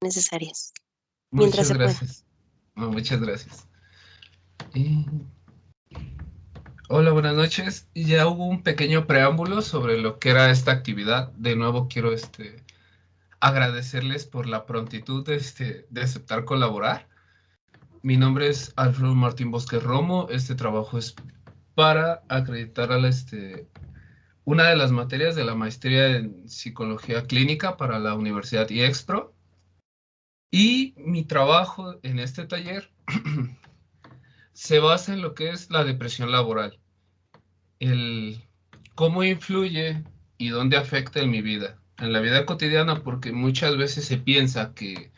necesarias, mientras Muchas se pueda. gracias. No, muchas gracias. Y- Hola, buenas noches. Ya hubo un pequeño preámbulo sobre lo que era esta actividad. De nuevo quiero agradecerles por la prontitud de aceptar colaborar. Mi nombre es Alfredo Martín Bosque Romo. Este trabajo es para acreditar una de las materias de la maestría en psicología clínica para la Universidad IEXPRO. Y mi trabajo en este taller se basa en lo que es la depresión laboral, el cómo influye y dónde afecta en mi vida, en la vida cotidiana, porque muchas veces se piensa que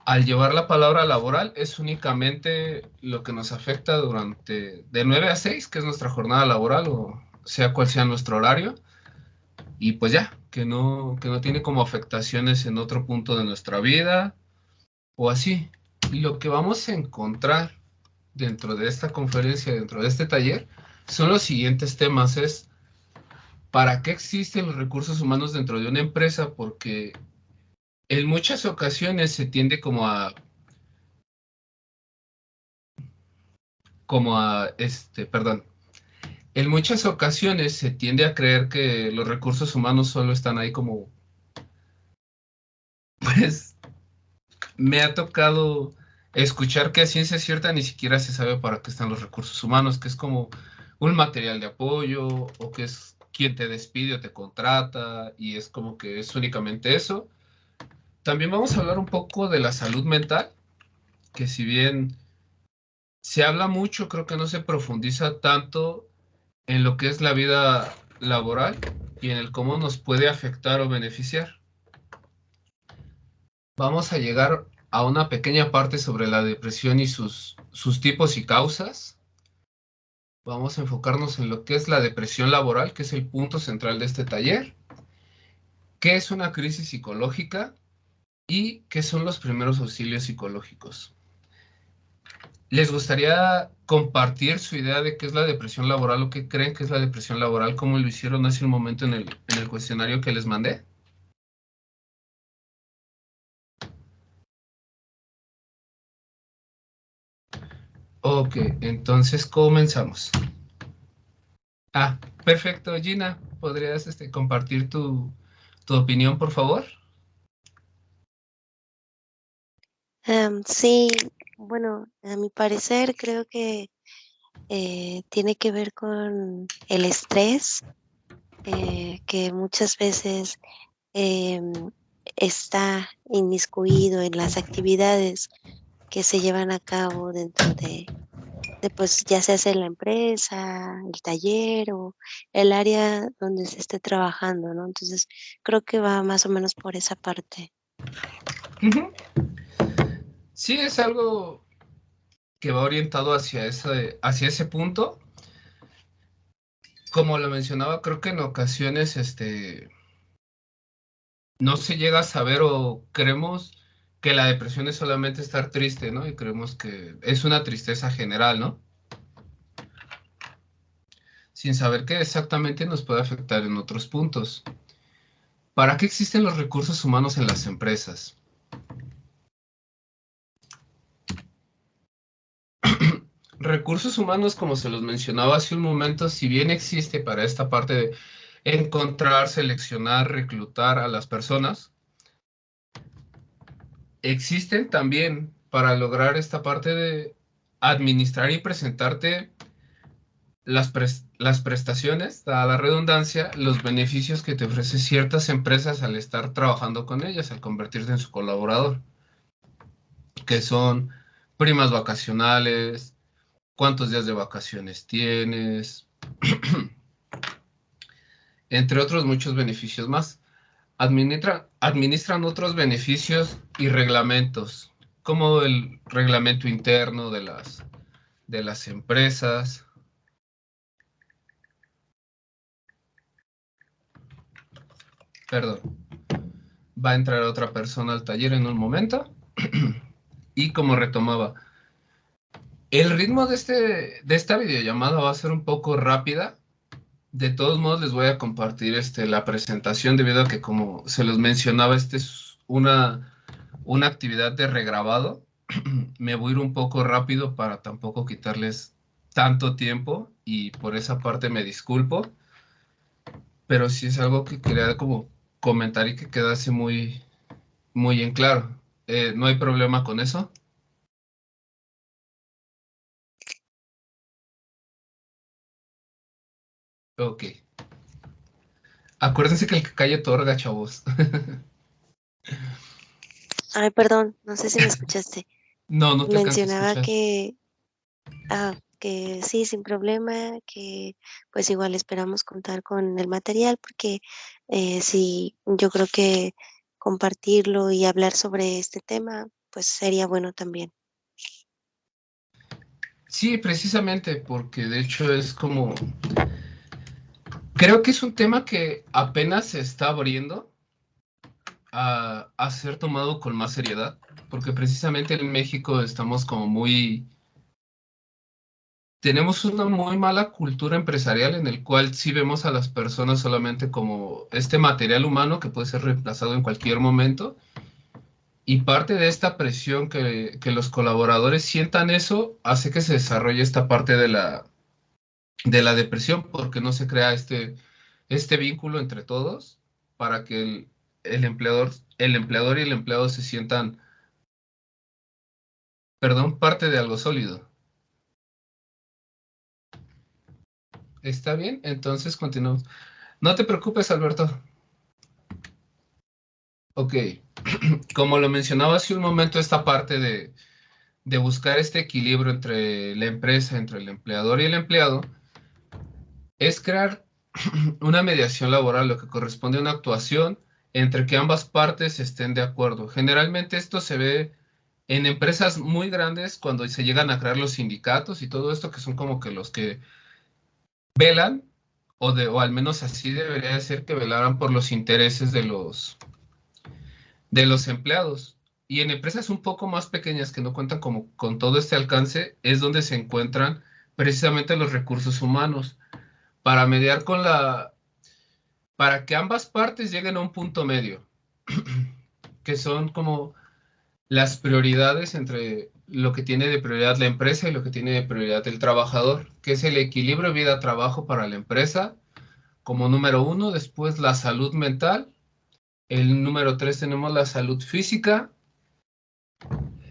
al llevar la palabra laboral es únicamente lo que nos afecta durante de 9 a 6, que es nuestra jornada laboral, o sea cual sea nuestro horario, y pues ya, que no tiene como afectaciones en otro punto de nuestra vida o así. Y lo que vamos a encontrar dentro de esta conferencia, dentro de este taller, son los siguientes temas. Es ¿para qué existen los recursos humanos dentro de una empresa? Porque en muchas ocasiones se tiende perdón, en muchas ocasiones se tiende a creer que los recursos humanos solo están ahí como, pues, me ha tocado escuchar que a ciencia cierta ni siquiera se sabe para qué están los recursos humanos, que es como un material de apoyo o que es quien te despide o te contrata y es como que es únicamente eso. También vamos a hablar un poco de la salud mental, que si bien se habla mucho, creo que no se profundiza tanto en lo que es la vida laboral y en el cómo nos puede afectar o beneficiar. Vamos a llegar a una pequeña parte sobre la depresión y sus tipos y causas. Vamos a enfocarnos en lo que es la depresión laboral, que es el punto central de este taller, qué es una crisis psicológica y qué son los primeros auxilios psicológicos. ¿Les gustaría compartir su idea de qué es la depresión laboral o qué creen que es la depresión laboral, como lo hicieron hace un momento en el cuestionario que les mandé? Ok, entonces comenzamos. Ah, perfecto, Gina, ¿podrías compartir tu opinión, por favor? Sí, bueno, a mi parecer creo que tiene que ver con el estrés, que muchas veces em, está inmiscuido en las actividades que se llevan a cabo dentro de pues ya se hace la empresa, el taller o el área donde se esté trabajando, ¿no? Entonces creo que va más o menos por esa parte. Ujú. Sí, es algo que va orientado hacia ese punto. Como lo mencionaba, creo que en ocasiones no se llega a saber o creemos que la depresión es solamente estar triste, ¿no? Y creemos que es una tristeza general, ¿no? Sin saber que exactamente nos puede afectar en otros puntos. ¿Para qué existen los recursos humanos en las empresas? Recursos humanos, como se los mencionaba hace un momento, si bien existe para esta parte de encontrar, seleccionar, reclutar a las personas, existen también para lograr esta parte de administrar y presentarte las prestaciones, a la redundancia, los beneficios que te ofrecen ciertas empresas al estar trabajando con ellas, al convertirte en su colaborador, que son primas vacacionales, cuántos días de vacaciones tienes, entre otros muchos beneficios más. Administran otros beneficios y reglamentos, como el reglamento interno de las empresas. Perdón, va a entrar otra persona al taller en un momento. Y como retomaba, el ritmo de esta videollamada va a ser un poco rápida. De todos modos, les voy a compartir la presentación debido a que, como se los mencionaba, esta es una actividad de regrabado, me voy a ir un poco rápido para tampoco quitarles tanto tiempo y por esa parte me disculpo, pero sí es algo que quería como comentar y que quedase muy, muy en claro. ¿No hay problema con eso? Ok. Acuérdense que el que calle otorga, chavos. Ay, perdón, no sé si me escuchaste. No, no te alcanzo a Mencionaba escuchar. que sí, sin problema, que pues igual esperamos contar con el material porque sí, yo creo que compartirlo y hablar sobre este tema pues sería bueno también. Sí, precisamente, porque de hecho es como, creo que es un tema que apenas se está abriendo a ser tomado con más seriedad, porque precisamente en México estamos como muy, tenemos una muy mala cultura empresarial en el cual sí vemos a las personas solamente como este material humano que puede ser reemplazado en cualquier momento. Y parte de esta presión que los colaboradores sientan eso hace que se desarrolle esta parte de la depresión, porque no se crea este vínculo entre todos para que el empleador y el empleado se sientan, perdón, parte de algo sólido. ¿Está bien? Entonces continuamos. No te preocupes, Alberto. Ok, como lo mencionaba hace un momento, esta parte de buscar este equilibrio entre la empresa, entre el empleador y el empleado, es crear una mediación laboral, lo que corresponde a una actuación entre que ambas partes estén de acuerdo. Generalmente esto se ve en empresas muy grandes cuando se llegan a crear los sindicatos y todo esto, que son como que los que velan, o al menos así debería de ser, que velaran por los intereses de los empleados. Y en empresas un poco más pequeñas que no cuentan como con todo este alcance, es donde se encuentran precisamente los recursos humanos para mediar para que ambas partes lleguen a un punto medio, que son como las prioridades entre lo que tiene de prioridad la empresa y lo que tiene de prioridad el trabajador, que es el equilibrio vida-trabajo para la empresa como número uno, después la salud mental, el número tres tenemos la salud física,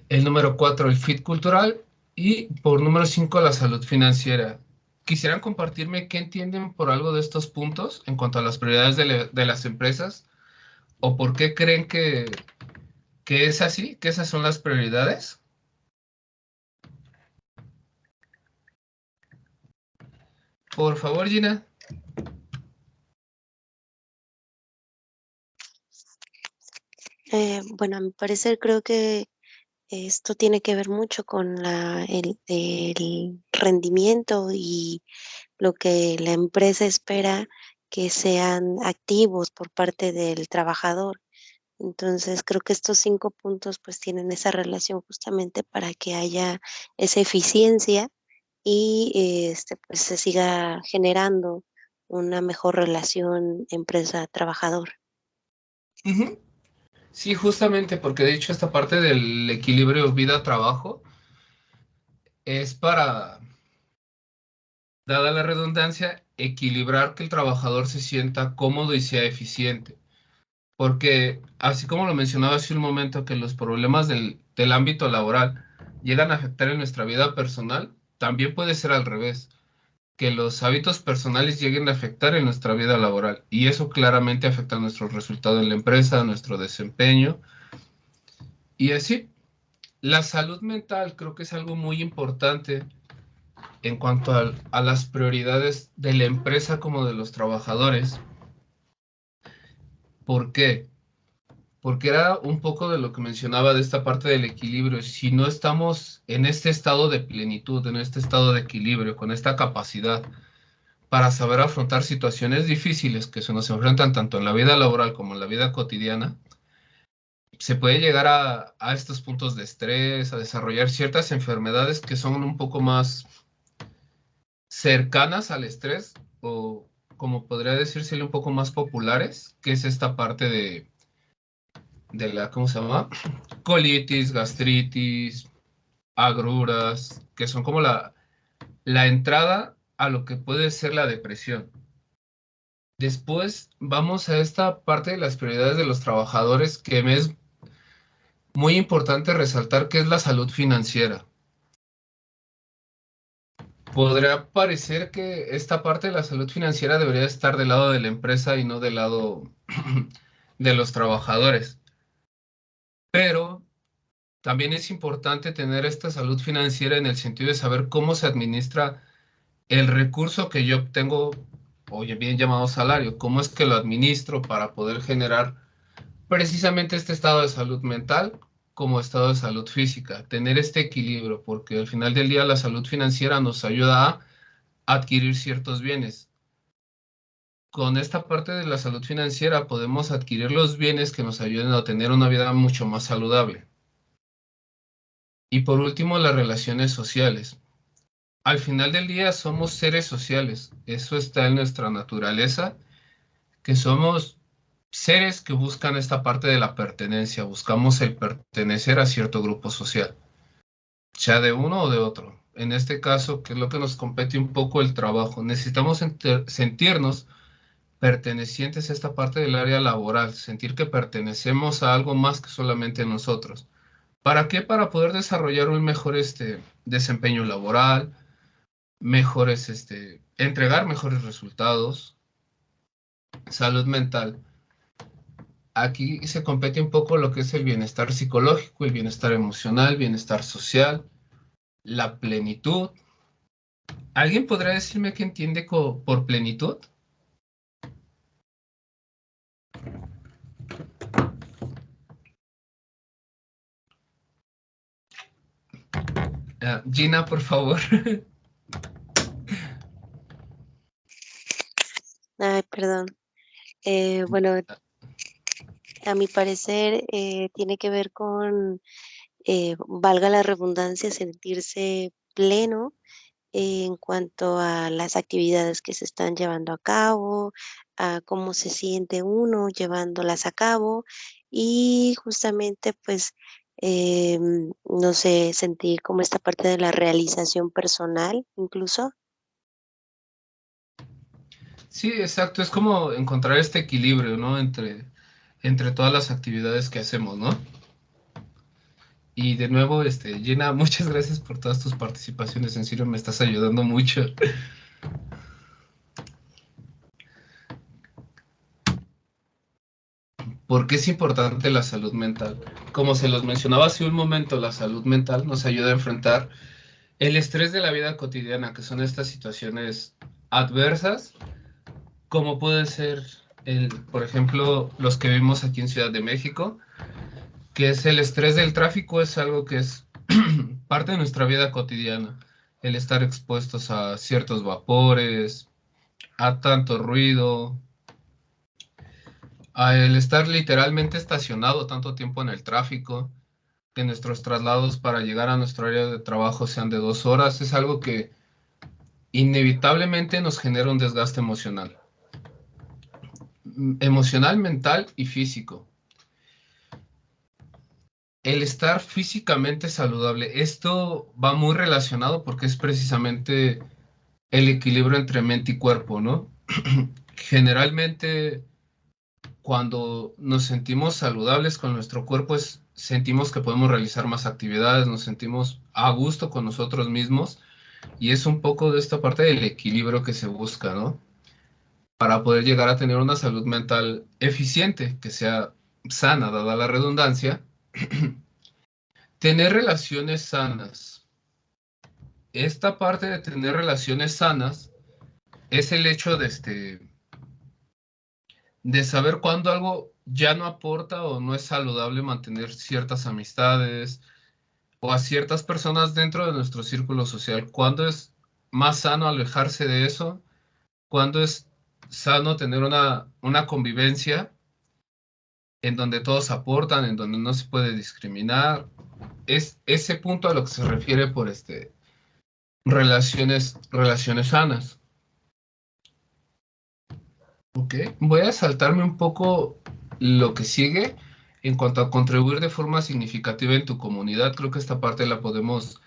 el número cuatro el fit cultural y por número cinco la salud financiera. ¿Quisieran compartirme qué entienden por algo de estos puntos en cuanto a las prioridades de las empresas o por qué creen que es así, que esas son las prioridades? Por favor, Gina. Bueno, a mi parecer creo que esto tiene que ver mucho con el rendimiento y lo que la empresa espera que sean activos por parte del trabajador. Entonces, creo que estos 5 puntos, pues, tienen esa relación justamente para que haya esa eficiencia y, pues, se siga generando una mejor relación empresa-trabajador. Ujú. Sí, justamente, porque de hecho esta parte del equilibrio vida-trabajo es para, dada la redundancia, equilibrar que el trabajador se sienta cómodo y sea eficiente. Porque así como lo mencionaba hace un momento, que los problemas del ámbito laboral llegan a afectar en nuestra vida personal, también puede ser al revés, que los hábitos personales lleguen a afectar en nuestra vida laboral. Y eso claramente afecta nuestro resultado en la empresa, nuestro desempeño. Y así, la salud mental creo que es algo muy importante en cuanto a las prioridades de la empresa como de los trabajadores. ¿Por qué? Porque era un poco de lo que mencionaba de esta parte del equilibrio. Si no estamos en este estado de plenitud, en este estado de equilibrio, con esta capacidad para saber afrontar situaciones difíciles que se nos enfrentan tanto en la vida laboral como en la vida cotidiana, se puede llegar a estos puntos de estrés, a desarrollar ciertas enfermedades que son un poco más cercanas al estrés o, como podría decírsele, un poco más populares, que es esta parte ¿cómo se llama? Colitis, gastritis, agruras, que son como la entrada a lo que puede ser la depresión. Después vamos a esta parte de las prioridades de los trabajadores que me es muy importante resaltar, que es la salud financiera. Podría parecer que esta parte de la salud financiera debería estar del lado de la empresa y no del lado de los trabajadores, pero también es importante tener esta salud financiera en el sentido de saber cómo se administra el recurso que yo obtengo, o bien llamado salario, cómo es que lo administro para poder generar precisamente este estado de salud mental como estado de salud física, tener este equilibrio, porque al final del día la salud financiera nos ayuda a adquirir ciertos bienes. Con esta parte de la salud financiera podemos adquirir los bienes que nos ayuden a tener una vida mucho más saludable. Y por último, las relaciones sociales. Al final del día somos seres sociales, eso está en nuestra naturaleza, que somos seres que buscan esta parte de la pertenencia, buscamos el pertenecer a cierto grupo social, sea de uno o de otro. En este caso, que es lo que nos compete un poco el trabajo, necesitamos sentirnos pertenecientes a esta parte del área laboral, sentir que pertenecemos a algo más que solamente nosotros. ¿Para qué? Para poder desarrollar un mejor desempeño laboral, mejores, entregar mejores resultados, salud mental. Aquí se compete un poco lo que es el bienestar psicológico, el bienestar emocional, bienestar social, la plenitud. ¿Alguien podrá decirme qué entiende por plenitud? Gina, por favor. Ay, perdón. Bueno, a mi parecer tiene que ver con, valga la redundancia, sentirse pleno en cuanto a las actividades que se están llevando a cabo, a cómo se siente uno llevándolas a cabo y justamente pues, no sé, sentir como esta parte de la realización personal incluso. Sí, exacto. Es como encontrar este equilibrio, ¿no? Entre todas las actividades que hacemos, ¿no? Y de nuevo, Gina, muchas gracias por todas tus participaciones. En serio, me estás ayudando mucho. ¿Por qué es importante la salud mental? Como se los mencionaba hace un momento, la salud mental nos ayuda a enfrentar el estrés de la vida cotidiana, que son estas situaciones adversas, como puede ser, por ejemplo, los que vivimos aquí en Ciudad de México, que es el estrés del tráfico, es algo que es parte de nuestra vida cotidiana. El estar expuestos a ciertos vapores, a tanto ruido, a el estar literalmente estacionado tanto tiempo en el tráfico, que nuestros traslados para llegar a nuestro área de trabajo sean de 2 horas, es algo que inevitablemente nos genera un desgaste emocional. Emocional, mental y físico. El estar físicamente saludable, esto va muy relacionado porque es precisamente el equilibrio entre mente y cuerpo, ¿no? Generalmente, cuando nos sentimos saludables con nuestro cuerpo, sentimos que podemos realizar más actividades, nos sentimos a gusto con nosotros mismos y es un poco de esta parte del equilibrio que se busca, ¿no? Para poder llegar a tener una salud mental eficiente, que sea sana, dada la redundancia. Tener relaciones sanas. Esta parte de tener relaciones sanas es el hecho de saber cuándo algo ya no aporta o no es saludable mantener ciertas amistades o a ciertas personas dentro de nuestro círculo social. Cuándo es más sano alejarse de eso, cuándo es sano tener una convivencia en donde todos aportan, en donde no se puede discriminar. Es ese punto a lo que se refiere por relaciones sanas. Ok, voy a saltarme un poco lo que sigue. En cuanto a contribuir de forma significativa en tu comunidad, creo que esta parte la podemos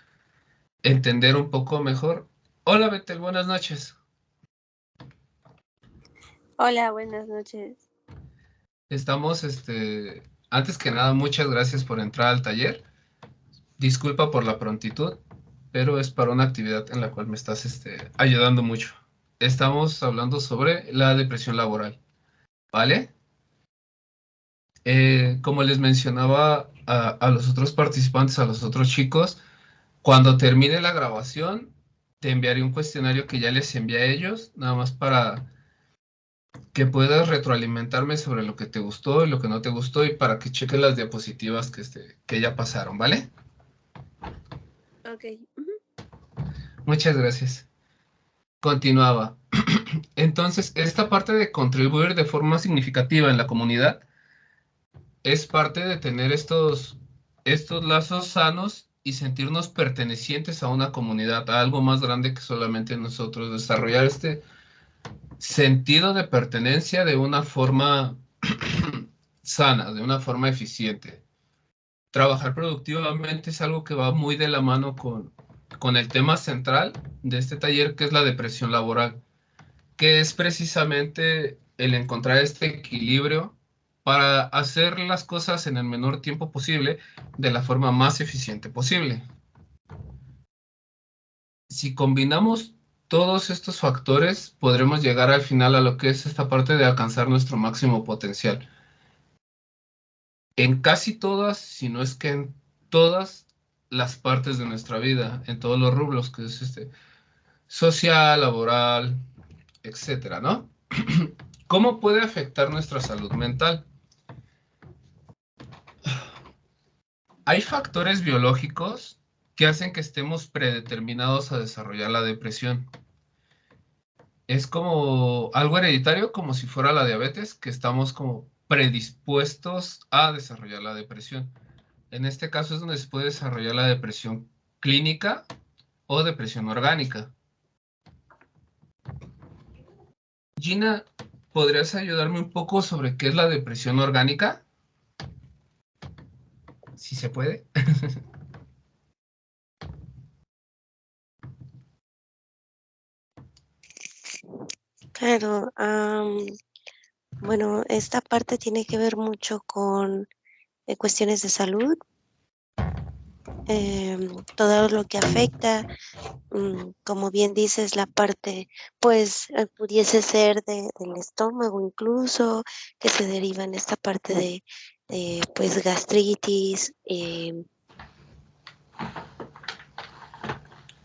entender un poco mejor. Hola, Betel, buenas noches. Hola, buenas noches. Estamos, antes que nada, muchas gracias por entrar al taller. Disculpa por la prontitud, pero es para una actividad en la cual me estás, ayudando mucho. Estamos hablando sobre la depresión laboral, ¿vale? Como les mencionaba a los otros participantes, a los otros chicos, cuando termine la grabación, te enviaré un cuestionario que ya les envié a ellos, nada más para que puedas retroalimentarme sobre lo que te gustó y lo que no te gustó y para que cheques las diapositivas que ya pasaron, ¿vale? Ok. Muchas gracias. Continuaba. Entonces, esta parte de contribuir de forma significativa en la comunidad es parte de tener estos lazos sanos y sentirnos pertenecientes a una comunidad, a algo más grande que solamente nosotros, desarrollar este sentido de pertenencia de una forma sana, de una forma eficiente. Trabajar productivamente es algo que va muy de la mano con el tema central de este taller, que es la depresión laboral, que es precisamente el encontrar este equilibrio para hacer las cosas en el menor tiempo posible de la forma más eficiente posible. Si combinamos todos estos factores, podremos llegar al final a lo que es esta parte de alcanzar nuestro máximo potencial. En casi todas, si no es que en todas las partes de nuestra vida, en todos los rubros, que es social, laboral, etcétera, ¿no? ¿Cómo puede afectar nuestra salud mental? Hay factores biológicos que hacen que estemos predeterminados a desarrollar la depresión. Es como algo hereditario, como si fuera la diabetes, que estamos como predispuestos a desarrollar la depresión. En este caso es donde se puede desarrollar la depresión clínica o depresión orgánica. Gina, ¿podrías ayudarme un poco sobre qué es la depresión orgánica? Si se puede. Claro, bueno, esta parte tiene que ver mucho con cuestiones de salud, todo lo que afecta, como bien dices, la parte, pues pudiese ser del estómago incluso, que se deriva en esta parte de pues gastritis,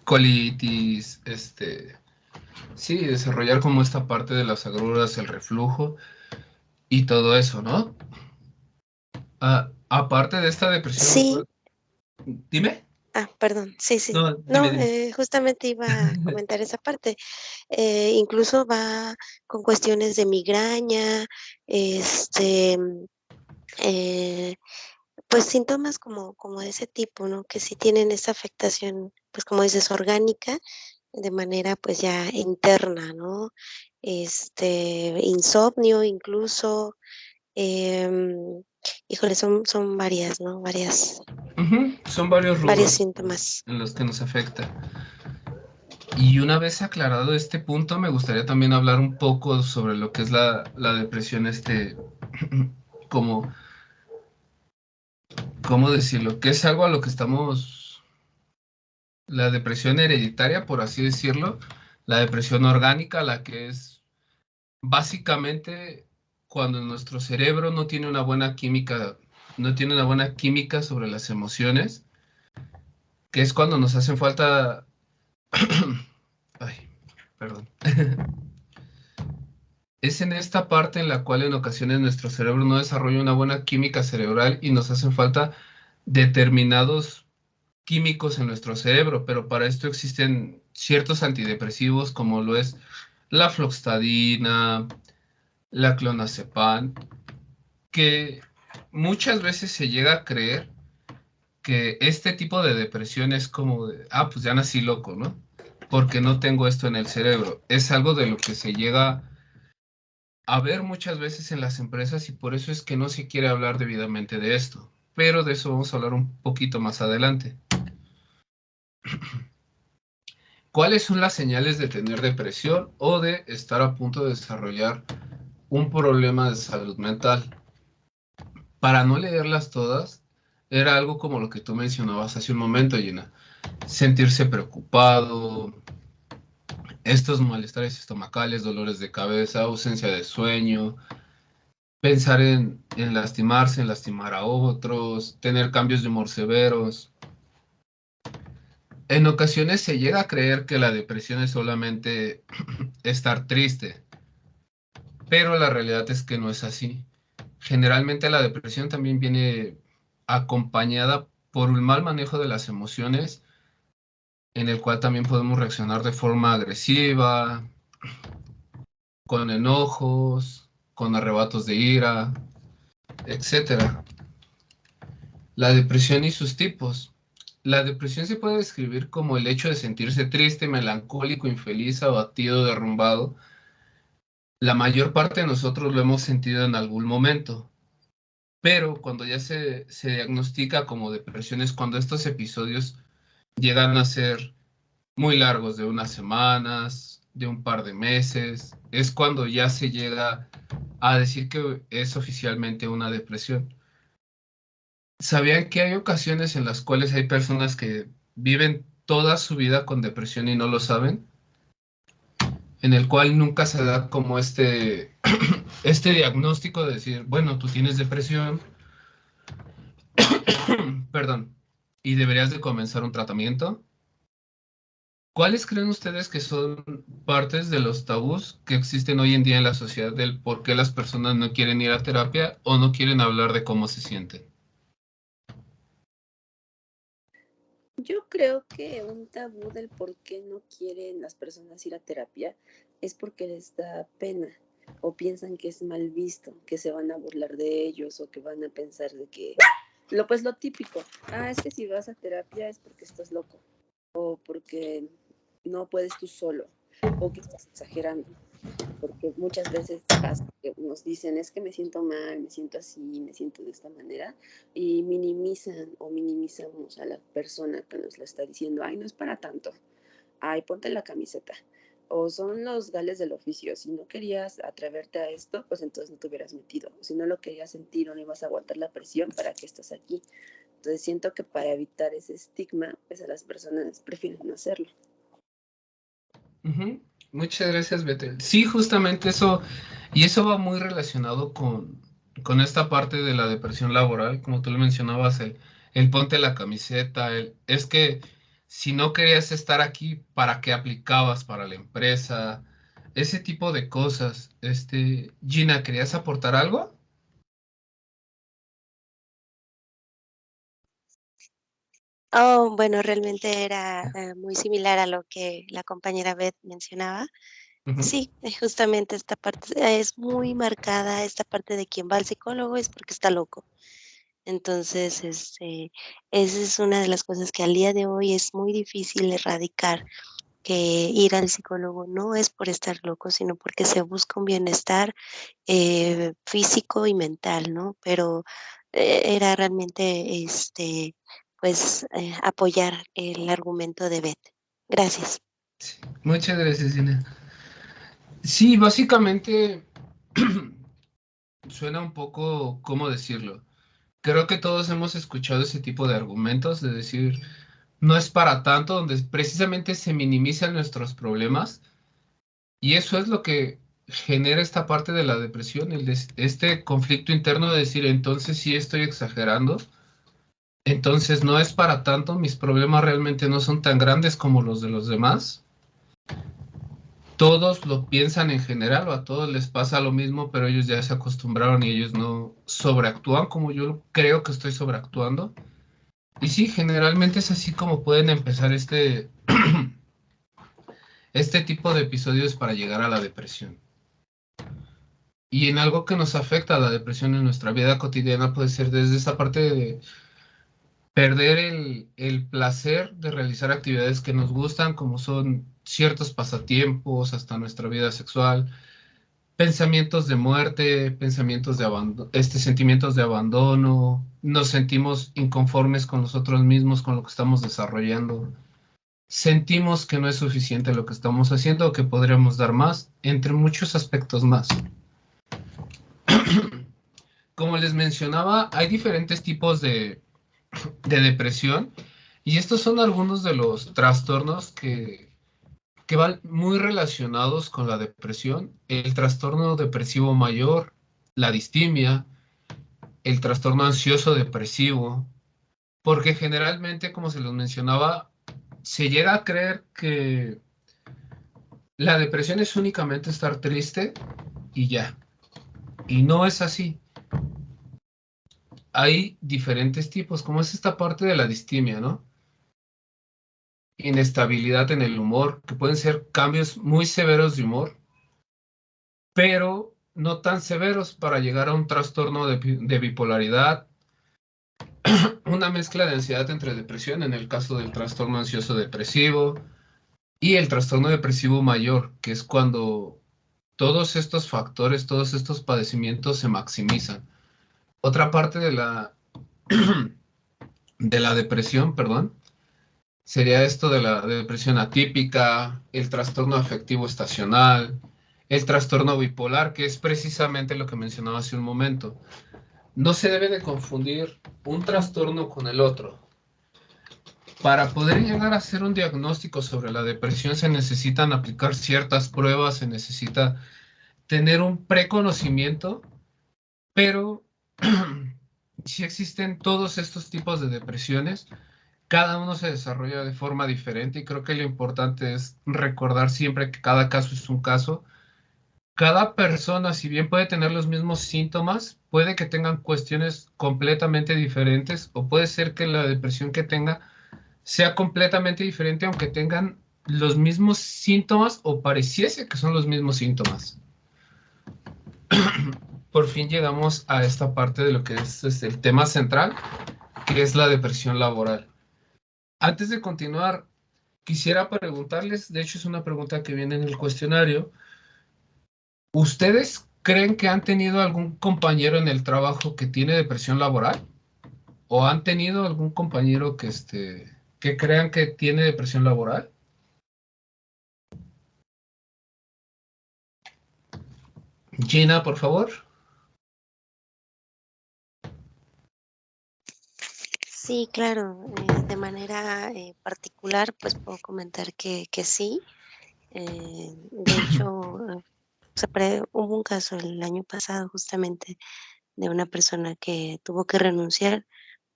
Colitis, sí, desarrollar como esta parte de las agruras, el reflujo y todo eso, ¿no? Aparte de esta depresión, sí. dime. Perdón, sí, sí. No, No, dime, dime. justamente iba a comentar esa parte. Incluso va con cuestiones de migraña, este, eh, pues síntomas como de ese tipo, ¿no? Que sí tienen esa afectación, pues como dices, orgánica, de manera pues ya interna, ¿no? Insomnio incluso, em, híjole, son varias, ¿no? Son varios Varios rubros síntomas. en los que nos afecta. Y una vez aclarado este punto, me gustaría también hablar un poco sobre lo que es la depresión, como, ¿cómo decirlo? Que es algo a lo que estamos, la depresión hereditaria, por así decirlo, la depresión orgánica, la que es básicamente cuando nuestro cerebro no tiene una buena química, no tiene una buena química sobre las emociones, que es cuando nos hacen falta, ay, perdón. Es en esta parte en la cual en ocasiones nuestro cerebro no desarrolla una buena química cerebral y nos hacen falta determinados químicos en nuestro cerebro, pero para esto existen ciertos antidepresivos como lo es la fluoxetina, la clonazepam, que muchas veces se llega a creer que este tipo de depresión es como de, pues ya nací loco, ¿no? Porque no tengo esto en el cerebro. Es algo de lo que se llega haber muchas veces en las empresas y por eso es que no se quiere hablar debidamente de esto. Pero de eso vamos a hablar un poquito más adelante. ¿Cuáles son las señales de tener depresión o de estar a punto de desarrollar un problema de salud mental? Para no leerlas todas, era algo como lo que tú mencionabas hace un momento, Gina. Sentirse preocupado, estos malestares estomacales, dolores de cabeza, ausencia de sueño, pensar en lastimarse, en lastimar a otros, tener cambios de humor severos. En ocasiones se llega a creer que la depresión es solamente estar triste, pero la realidad es que no es así. Generalmente la depresión también viene acompañada por un mal manejo de las emociones, en el cual también podemos reaccionar de forma agresiva, con enojos, con arrebatos de ira, etcétera. La depresión y sus tipos. La depresión se puede describir como el hecho de sentirse triste, melancólico, infeliz, abatido, derrumbado. La mayor parte de nosotros lo hemos sentido en algún momento, pero cuando ya se diagnostica como depresión es cuando estos episodios llegan a ser muy largos, de unas semanas, de un par de meses, es cuando ya se llega a decir que es oficialmente una depresión. ¿Sabían que hay ocasiones en las cuales hay personas que viven toda su vida con depresión y no lo saben? En el cual nunca se da como este diagnóstico de decir, bueno, tú tienes depresión, perdón, y deberías de comenzar un tratamiento. ¿Cuáles creen ustedes que son partes de los tabús que existen hoy en día en la sociedad del por qué las personas no quieren ir a terapia o no quieren hablar de cómo se sienten? Yo creo que un tabú del por qué no quieren las personas ir a terapia es porque les da pena o piensan que es mal visto, que se van a burlar de ellos o que van a pensar de que pues lo típico, es que si vas a terapia es porque estás loco o porque no puedes tú solo o que estás exagerando, porque muchas veces pasa que nos dicen, es que me siento mal, me siento así, me siento de esta manera, y minimizan o minimizamos a la persona que nos la está diciendo, ay, no es para tanto, ay, ponte la camiseta. O son los gales del oficio. Si no querías atreverte a esto, pues entonces no te hubieras metido. Si no lo querías sentir o no ibas a aguantar la presión, ¿para qué estás aquí? Entonces siento que para evitar ese estigma, pues a las personas prefieren no hacerlo. Ujú. Muchas gracias, Betel. Sí, justamente eso, y eso va muy relacionado con esta parte de la depresión laboral, como tú lo mencionabas, el ponte la camiseta, es que si no querías estar aquí, ¿para qué aplicabas para la empresa? Ese tipo de cosas. Gina, ¿querías aportar algo? Oh, bueno, realmente era muy similar a lo que la compañera Beth mencionaba. Ujú. Sí, justamente esta parte es muy marcada, esta parte de quien va al psicólogo es porque está loco. Entonces, esa es una de las cosas que al día de hoy es muy difícil erradicar, que ir al psicólogo no es por estar loco, sino porque se busca un bienestar físico y mental, ¿no? Pero era realmente, pues, apoyar el argumento de Beth. Gracias. Sí. Muchas gracias, Gina. Sí, básicamente suena un poco, ¿cómo decirlo? Creo que todos hemos escuchado ese tipo de argumentos de decir, no es para tanto, donde precisamente se minimizan nuestros problemas y eso es lo que genera esta parte de la depresión, este conflicto interno de decir, entonces sí estoy exagerando, entonces no es para tanto, mis problemas realmente no son tan grandes como los de los demás. Todos lo piensan en general o a todos les pasa lo mismo, pero ellos ya se acostumbraron y ellos no sobreactúan como yo creo que estoy sobreactuando. Y sí, generalmente es así como pueden empezar este tipo de episodios para llegar a la depresión. Y en algo que nos afecta a la depresión en nuestra vida cotidiana puede ser desde esa parte de perder el placer de realizar actividades que nos gustan, como son ciertos pasatiempos, hasta nuestra vida sexual, pensamientos de muerte, pensamientos de abandono, sentimientos de abandono, nos sentimos inconformes con nosotros mismos, con lo que estamos desarrollando, sentimos que no es suficiente lo que estamos haciendo o que podríamos dar más, entre muchos aspectos más. Como les mencionaba, hay diferentes tipos de depresión y estos son algunos de los trastornos que van muy relacionados con la depresión: el trastorno depresivo mayor, la distimia, el trastorno ansioso depresivo, porque generalmente, como se los mencionaba, se llega a creer que la depresión es únicamente estar triste y ya, y no es así. Hay diferentes tipos, como es esta parte de la distimia, ¿no? Inestabilidad en el humor, que pueden ser cambios muy severos de humor, pero no tan severos para llegar a un trastorno de bipolaridad, una mezcla de ansiedad entre depresión, en el caso del trastorno ansioso depresivo, y el trastorno depresivo mayor, que es cuando todos estos factores, todos estos padecimientos se maximizan. Otra parte de la depresión, perdón, sería esto de la depresión atípica, el trastorno afectivo estacional, el trastorno bipolar, que es precisamente lo que mencionaba hace un momento. No se debe de confundir un trastorno con el otro. Para poder llegar a hacer un diagnóstico sobre la depresión se necesitan aplicar ciertas pruebas, se necesita tener un preconocimiento, pero si existen todos estos tipos de depresiones, cada uno se desarrolla de forma diferente y creo que lo importante es recordar siempre que cada caso es un caso. Cada persona, si bien puede tener los mismos síntomas, puede que tengan cuestiones completamente diferentes o puede ser que la depresión que tenga sea completamente diferente aunque tengan los mismos síntomas o pareciese que son los mismos síntomas. Por fin llegamos a esta parte de lo que es el tema central, que es la depresión laboral. Antes de continuar, quisiera preguntarles, de hecho es una pregunta que viene en el cuestionario, ¿ustedes creen que han tenido algún compañero en el trabajo que tiene depresión laboral? ¿O han tenido algún compañero que crean que tiene depresión laboral? Gina, por favor. Sí, claro, de manera particular, pues puedo comentar que sí. De hecho, hubo un caso el año pasado justamente de una persona que tuvo que renunciar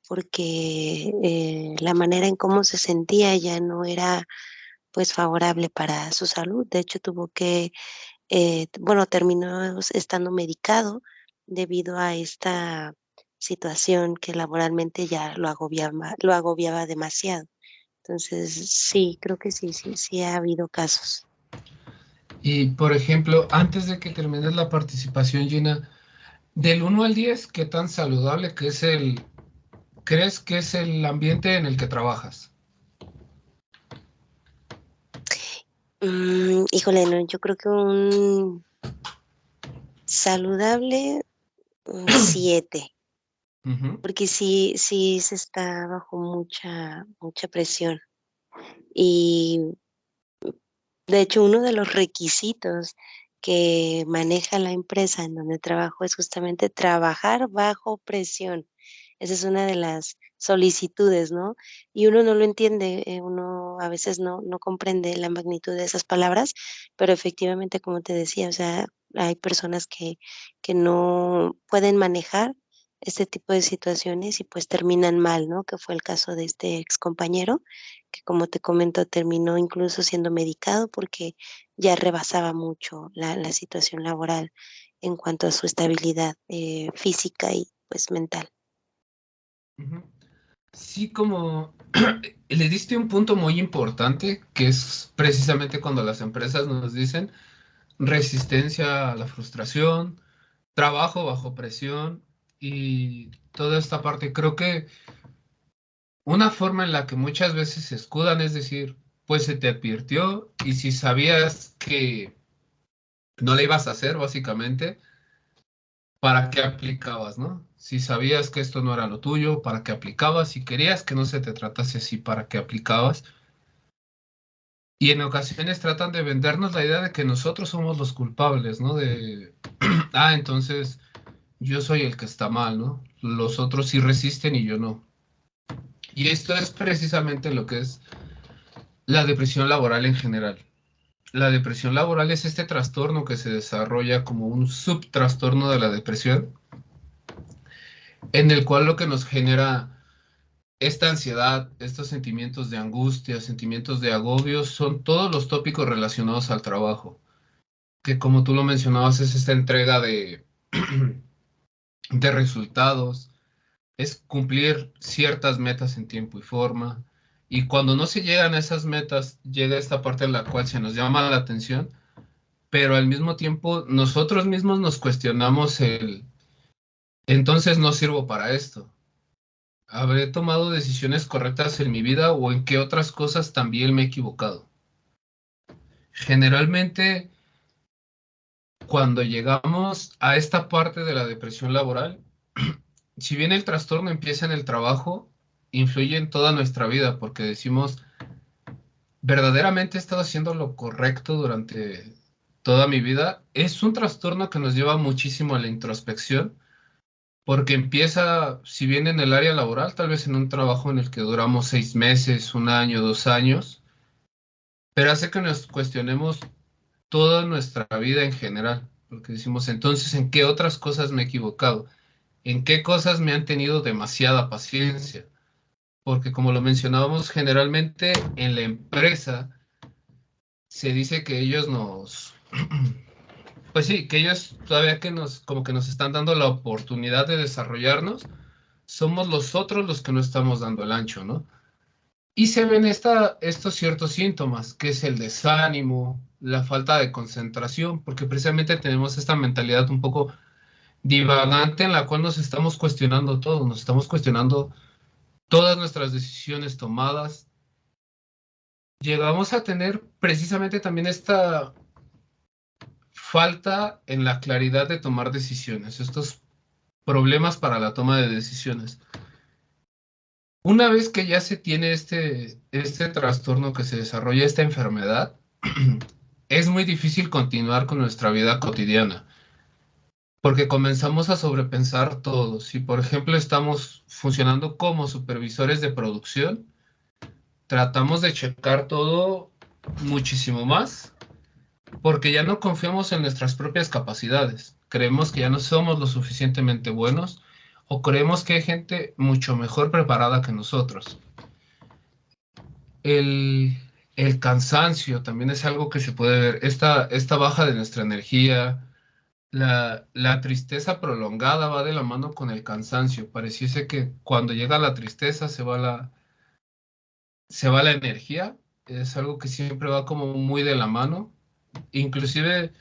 porque la manera en cómo se sentía ya no era pues favorable para su salud. De hecho, tuvo que, bueno, terminó estando medicado debido a esta situación que laboralmente ya lo agobiaba demasiado. Entonces, sí, creo que sí, sí, sí ha habido casos. Y, por ejemplo, antes de que termines la participación, Gina, del 1 al 10, ¿qué tan saludable crees que es el ambiente en el que trabajas? Híjole, no, yo creo que un saludable, un 7, Ujú. porque sí, sí se está bajo mucha presión. Y de hecho, uno de los requisitos que maneja la empresa en donde trabajo es justamente trabajar bajo presión. Esa es una de las solicitudes, ¿no? Y uno no lo entiende, uno a veces no comprende la magnitud de esas palabras, pero efectivamente, como te decía, o sea, hay personas que no pueden manejar este tipo de situaciones y pues terminan mal, ¿no? Que fue el caso de este excompañero que, como te comento, terminó incluso siendo medicado porque ya rebasaba mucho la situación laboral en cuanto a su estabilidad física y pues mental. Ujú. Sí, como le diste un punto muy importante, que es precisamente cuando las empresas nos dicen resistencia a la frustración, trabajo bajo presión y toda esta parte. Creo que una forma en la que muchas veces se escudan es decir, pues se te advirtió y si sabías que no la ibas a hacer, básicamente, ¿para qué aplicabas, no? Si sabías que esto no era lo tuyo, ¿para qué aplicabas? Si querías que no se te tratase así, ¿para qué aplicabas? Y en ocasiones tratan de vendernos la idea de que nosotros somos los culpables, ¿no? De, entonces yo soy el que está mal, ¿no? Los otros sí resisten y yo no. Y esto es precisamente lo que es la depresión laboral en general. La depresión laboral es este trastorno que se desarrolla como un subtrastorno de la depresión, en el cual lo que nos genera esta ansiedad, estos sentimientos de angustia, sentimientos de agobio, son todos los tópicos relacionados al trabajo, que como tú lo mencionabas es esta entrega de resultados, es cumplir ciertas metas en tiempo y forma, y cuando no se llegan a esas metas, llega esta parte en la cual se nos llama la atención, pero al mismo tiempo nosotros mismos nos cuestionamos entonces no sirvo para esto. ¿Habré tomado decisiones correctas en mi vida o en qué otras cosas también me he equivocado? Generalmente, cuando llegamos a esta parte de la depresión laboral, si bien el trastorno empieza en el trabajo, influye en toda nuestra vida porque decimos, verdaderamente he estado haciendo lo correcto durante toda mi vida. Es un trastorno que nos lleva muchísimo a la introspección porque empieza, si bien en el área laboral, tal vez en un trabajo en el que duramos 6 meses, un año, 2 años, pero hace que nos cuestionemos toda nuestra vida en general, porque decimos, entonces, ¿en qué otras cosas me he equivocado? ¿En qué cosas me han tenido demasiada paciencia? Porque como lo mencionábamos, generalmente en la empresa se dice que ellos pues sí, que ellos todavía que como que nos están dando la oportunidad de desarrollarnos, somos los otros los que no estamos dando el ancho, ¿no? Y se ven estos ciertos síntomas, que es el desánimo, la falta de concentración, porque precisamente tenemos esta mentalidad un poco divagante en la cual nos estamos cuestionando todo, nos estamos cuestionando todas nuestras decisiones tomadas. Llegamos a tener precisamente también esta falta en la claridad de tomar decisiones, estos problemas para la toma de decisiones. Una vez que ya se tiene este trastorno que se desarrolla, esta enfermedad, es muy difícil continuar con nuestra vida cotidiana, porque comenzamos a sobrepensar todo. Si, por ejemplo, estamos funcionando como supervisores de producción, tratamos de checar todo muchísimo más, porque ya no confiamos en nuestras propias capacidades. Creemos que ya no somos lo suficientemente buenos o creemos que hay gente mucho mejor preparada que nosotros. El, el cansancio también es algo que se puede ver. Esta baja de nuestra energía, la tristeza prolongada va de la mano con el cansancio. Pareciese que cuando llega la tristeza se va la energía. Es algo que siempre va como muy de la mano. Inclusive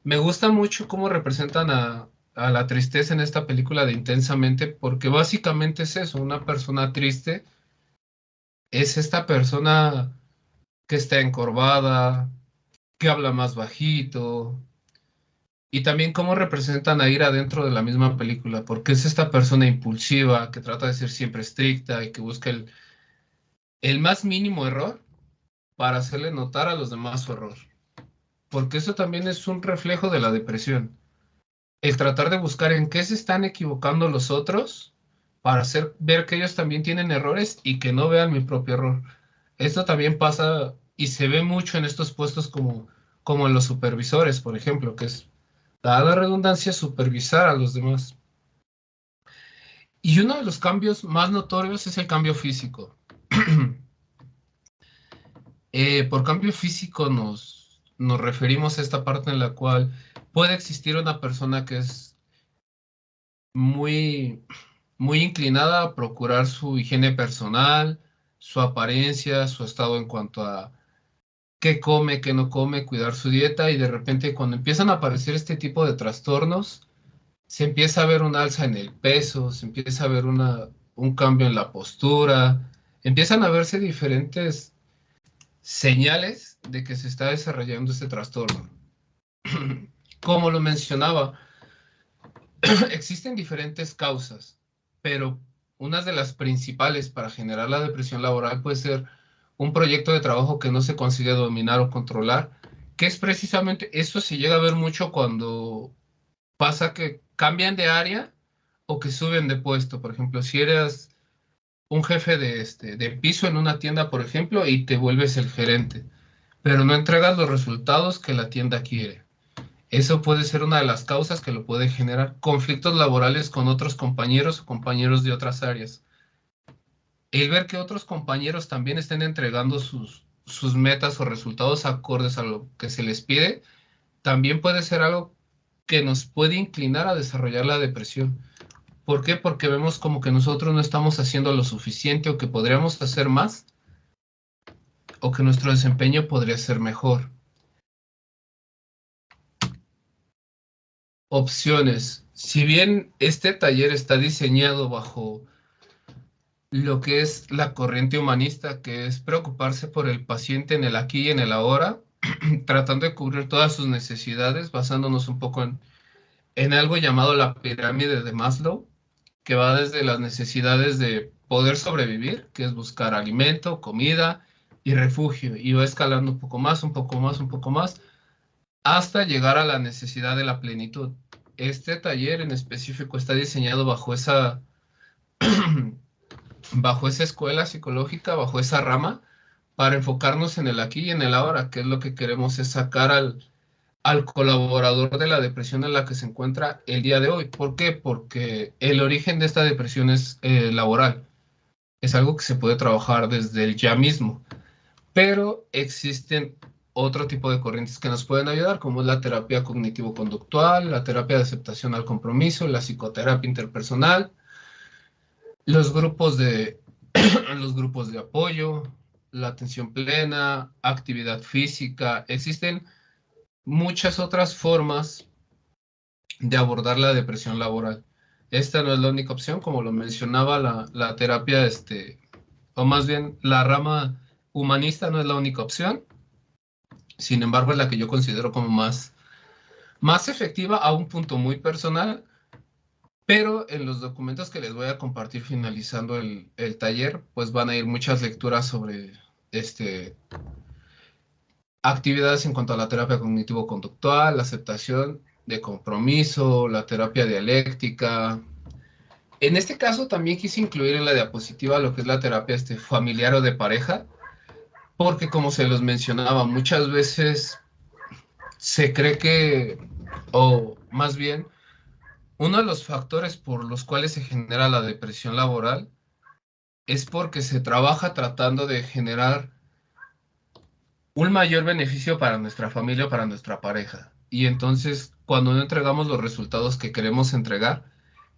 me gusta mucho cómo representan a la tristeza en esta película de Intensamente, porque básicamente es eso, una persona triste es esta persona que está encorvada, que habla más bajito, y también cómo representan a Ira dentro de la misma película, porque es esta persona impulsiva que trata de ser siempre estricta y que busca el más mínimo error para hacerle notar a los demás su error, porque eso también es un reflejo de la depresión, el tratar de buscar en qué se están equivocando los otros para hacer ver que ellos también tienen errores y que no vean mi propio error. Esto también pasa y se ve mucho en estos puestos como en los supervisores, por ejemplo, que es, dada la redundancia, supervisar a los demás. Y uno de los cambios más notorios es el cambio físico. Por cambio físico nos referimos a esta parte en la cual puede existir una persona que es muy, muy inclinada a procurar su higiene personal, su apariencia, su estado en cuanto a qué come, qué no come, cuidar su dieta y de repente cuando empiezan a aparecer este tipo de trastornos, se empieza a ver un alza en el peso, se empieza a ver un cambio en la postura, empiezan a verse diferentes señales de que se está desarrollando este trastorno. Como lo mencionaba, existen diferentes causas, pero una de las principales para generar la depresión laboral puede ser un proyecto de trabajo que no se consigue dominar o controlar, que es precisamente, eso se llega a ver mucho cuando pasa que cambian de área o que suben de puesto. Por ejemplo, si eres un jefe de piso en una tienda, por ejemplo, y te vuelves el gerente, pero no entregas los resultados que la tienda quiere. Eso puede ser una de las causas que lo puede generar conflictos laborales con otros compañeros o compañeros de otras áreas. El ver que otros compañeros también estén entregando sus metas o resultados acordes a lo que se les pide, también puede ser algo que nos puede inclinar a desarrollar la depresión. ¿Por qué? Porque vemos como que nosotros no estamos haciendo lo suficiente o que podríamos hacer más o que nuestro desempeño podría ser mejor. Opciones. Si bien este taller está diseñado bajo lo que es la corriente humanista, que es preocuparse por el paciente en el aquí y en el ahora, tratando de cubrir todas sus necesidades, basándonos un poco en algo llamado la pirámide de Maslow, que va desde las necesidades de poder sobrevivir, que es buscar alimento, comida y refugio, y va escalando un poco más, un poco más, un poco más, hasta llegar a la necesidad de la plenitud. Este taller en específico está diseñado bajo esa escuela psicológica, bajo esa rama, para enfocarnos en el aquí y en el ahora, que es lo que queremos es sacar al colaborador de la depresión en la que se encuentra el día de hoy. ¿Por qué? Porque el origen de esta depresión es laboral. Es algo que se puede trabajar desde el ya mismo, pero existen otro tipo de corrientes que nos pueden ayudar, como es la terapia cognitivo-conductual, la terapia de aceptación al compromiso, la psicoterapia interpersonal, los grupos de, los grupos de apoyo, la atención plena, actividad física. Existen muchas otras formas de abordar la depresión laboral. Esta no es la única opción, como lo mencionaba la terapia, o más bien la rama humanista no es la única opción. Sin embargo, es la que yo considero como más efectiva a un punto muy personal, pero en los documentos que les voy a compartir finalizando el taller, pues van a ir muchas lecturas sobre este, actividades en cuanto a la terapia cognitivo-conductual, la aceptación de compromiso, la terapia dialéctica. En este caso también quise incluir en la diapositiva lo que es la terapia familiar o de pareja, porque como se los mencionaba, muchas veces se cree que, o más bien, uno de los factores por los cuales se genera la depresión laboral es porque se trabaja tratando de generar un mayor beneficio para nuestra familia o para nuestra pareja. Y entonces, cuando no entregamos los resultados que queremos entregar,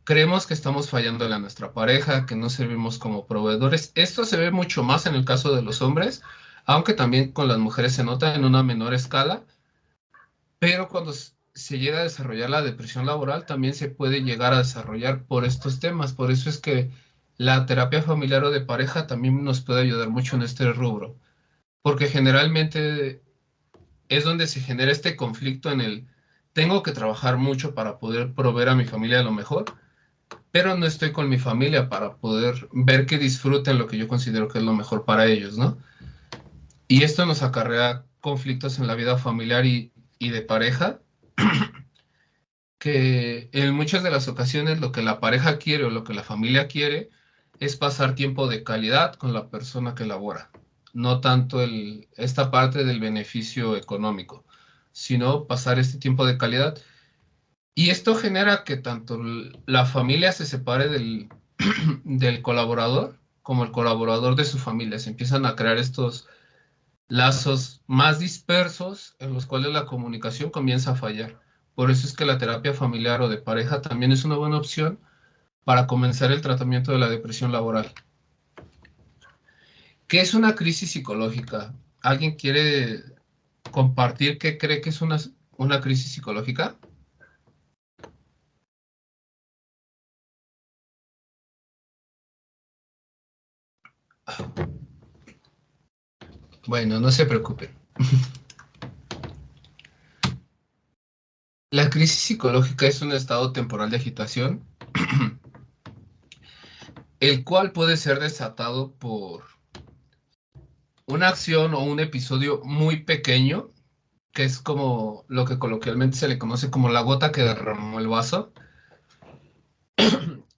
creemos que estamos fallando a nuestra pareja, que no servimos como proveedores. Esto se ve mucho más en el caso de los hombres, aunque también con las mujeres se nota en una menor escala, pero cuando se llega a desarrollar la depresión laboral, también se puede llegar a desarrollar por estos temas. Por eso es que la terapia familiar o de pareja también nos puede ayudar mucho en este rubro, porque generalmente es donde se genera este conflicto en el tengo que trabajar mucho para poder proveer a mi familia lo mejor, pero no estoy con mi familia para poder ver que disfruten lo que yo considero que es lo mejor para ellos, ¿no? Y esto nos acarrea conflictos en la vida familiar y de pareja, que en muchas de las ocasiones lo que la pareja quiere o lo que la familia quiere es pasar tiempo de calidad con la persona que labora, no tanto esta parte del beneficio económico, sino pasar este tiempo de calidad. Y esto genera que tanto la familia se separe del colaborador como el colaborador de su familia. Se empiezan a crear estos lazos más dispersos en los cuales la comunicación comienza a fallar. Por eso es que la terapia familiar o de pareja también es una buena opción para comenzar el tratamiento de la depresión laboral. ¿Qué es una crisis psicológica? ¿Alguien quiere compartir qué cree que es una crisis psicológica? Bueno, no se preocupen. La crisis psicológica es un estado temporal de agitación, el cual puede ser desatado por una acción o un episodio muy pequeño, que es como lo que coloquialmente se le conoce como la gota que derramó el vaso,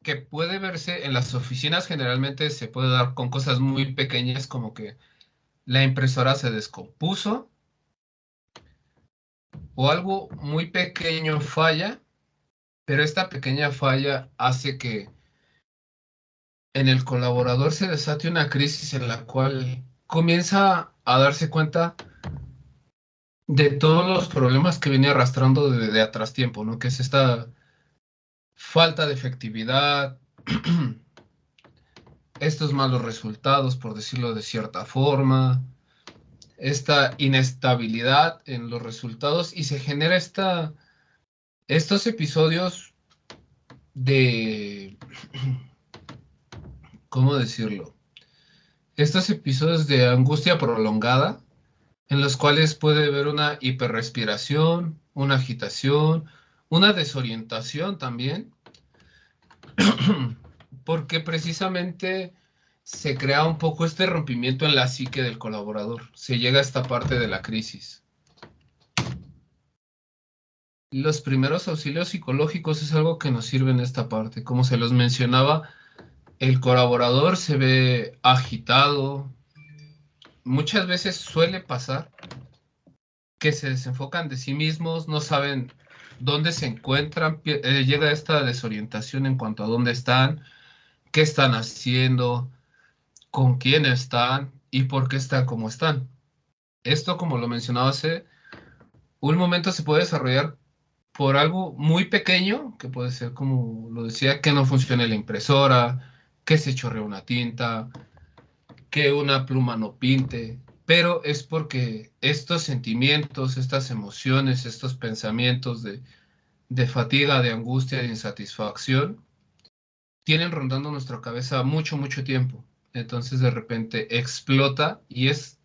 que puede verse en las oficinas. Generalmente se puede dar con cosas muy pequeñas, como que la impresora se descompuso o algo muy pequeño falla, pero esta pequeña falla hace que en el colaborador se desate una crisis en la cual comienza a darse cuenta de todos los problemas que viene arrastrando de atrás tiempo, ¿no? Que es esta falta de efectividad, estos malos resultados, por decirlo de cierta forma, esta inestabilidad en los resultados, y se genera estos episodios de, ¿cómo decirlo? Estos episodios de angustia prolongada en los cuales puede haber una hiperrespiración, una agitación, una desorientación también, porque precisamente se crea un poco este rompimiento en la psique del colaborador. Se llega a esta parte de la crisis. Los primeros auxilios psicológicos es algo que nos sirve en esta parte. Como se los mencionaba, el colaborador se ve agitado. Muchas veces suele pasar que se desenfocan de sí mismos, no saben dónde se encuentran, llega esta desorientación en cuanto a dónde están, qué están haciendo, con quién están y por qué están como están. Esto, como lo mencionaba hace un momento, se puede desarrollar por algo muy pequeño, que puede ser, como lo decía, que no funcione la impresora, que se chorrea una tinta, que una pluma no pinte, pero es porque estos sentimientos, estas emociones, estos pensamientos de fatiga, de angustia, de insatisfacción, tienen rondando nuestra cabeza mucho, mucho tiempo. Entonces de repente explota y es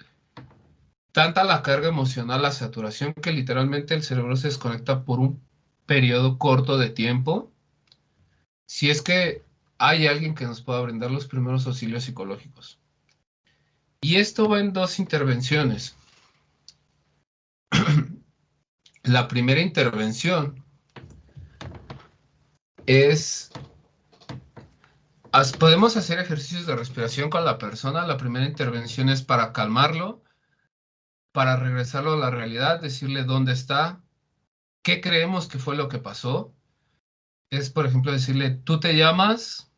tanta la carga emocional, la saturación, que literalmente el cerebro se desconecta por un periodo corto de tiempo. Si es que hay alguien que nos pueda brindar los primeros auxilios psicológicos. Y esto va en dos intervenciones. La primera intervención es, podemos hacer ejercicios de respiración con la persona. La primera intervención es para calmarlo, para regresarlo a la realidad, decirle dónde está, qué creemos que fue lo que pasó. Es, por ejemplo, decirle, tú te llamas,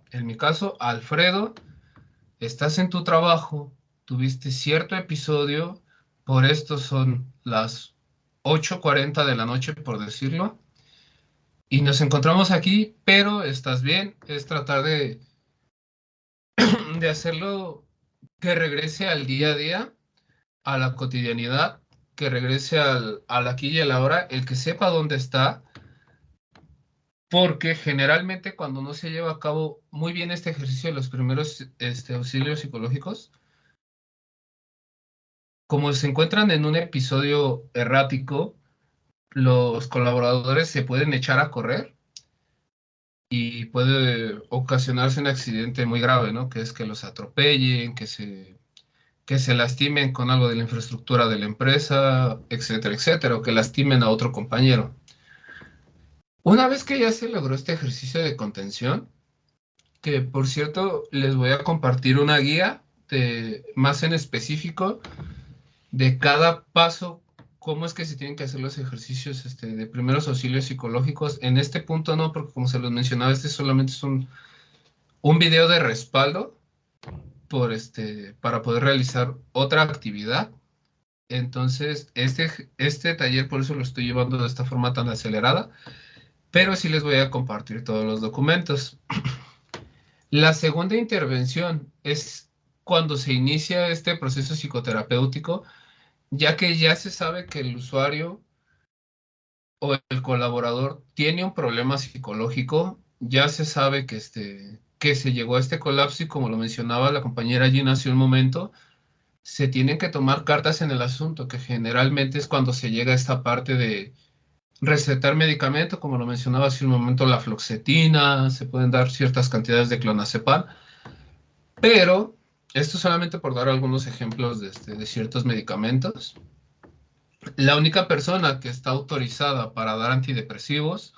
en mi caso, Alfredo, estás en tu trabajo, tuviste cierto episodio, por esto son las 8:40 de la noche, por decirlo, y nos encontramos aquí, pero estás bien. Es tratar de hacerlo que regrese al día a día, a la cotidianidad, que regrese al aquí y a la hora, el que sepa dónde está, porque generalmente cuando no se lleva a cabo muy bien este ejercicio de los primeros auxilios psicológicos, como se encuentran en un episodio errático, los colaboradores se pueden echar a correr y puede ocasionarse un accidente muy grave, ¿no? Que es que los atropellen, que se lastimen con algo de la infraestructura de la empresa, etcétera, etcétera, o que lastimen a otro compañero. Una vez que ya se logró este ejercicio de contención, que por cierto les voy a compartir una guía más en específico de cada paso, cómo es que se tienen que hacer los ejercicios de primeros auxilios psicológicos. En este punto no, porque como se los mencionaba, este solamente es un video de respaldo para poder realizar otra actividad. Entonces, este taller por eso lo estoy llevando de esta forma tan acelerada, pero sí les voy a compartir todos los documentos. La segunda intervención es cuando se inicia este proceso psicoterapéutico, ya que ya se sabe que el usuario o el colaborador tiene un problema psicológico, ya se sabe que se llegó a este colapso, y como lo mencionaba la compañera Gina hace un momento, se tienen que tomar cartas en el asunto, que generalmente es cuando se llega a esta parte recetar medicamento, como lo mencionaba hace un momento, la fluoxetina, se pueden dar ciertas cantidades de clonazepam, pero esto solamente por dar algunos ejemplos de ciertos medicamentos. La única persona que está autorizada para dar antidepresivos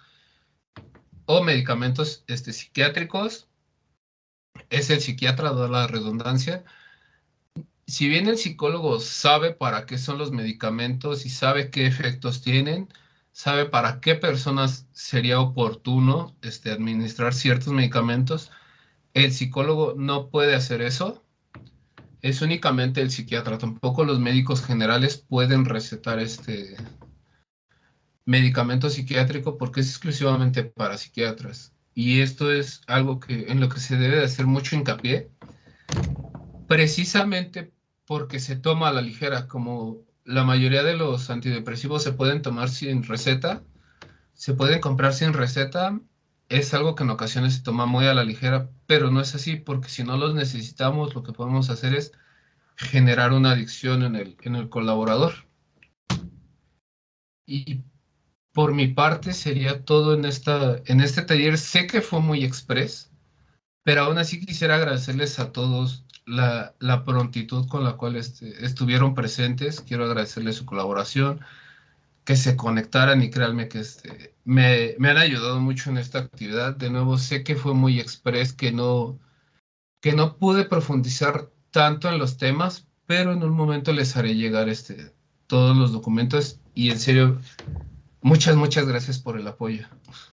o medicamentos psiquiátricos es el psiquiatra, dada la redundancia. Si bien el psicólogo sabe para qué son los medicamentos y sabe qué efectos tienen, sabe para qué personas sería oportuno administrar ciertos medicamentos, el psicólogo no puede hacer eso. Es únicamente el psiquiatra. Tampoco los médicos generales pueden recetar medicamento psiquiátrico porque es exclusivamente para psiquiatras. Y esto es algo en lo que se debe de hacer mucho hincapié, precisamente porque se toma a la ligera, como la mayoría de los antidepresivos se pueden tomar sin receta, se pueden comprar sin receta, es algo que en ocasiones se toma muy a la ligera, pero no es así, porque si no los necesitamos, lo que podemos hacer es generar una adicción en el colaborador. Y por mi parte sería todo en este taller. Sé que fue muy express, pero aún así quisiera agradecerles a todos la prontitud con la cual estuvieron presentes. Quiero agradecerles su colaboración, que se conectaran y créanme que me han ayudado mucho en esta actividad. De nuevo, sé que fue muy express, que no pude profundizar tanto en los temas, pero en un momento les haré llegar todos los documentos y en serio, muchas gracias por el apoyo.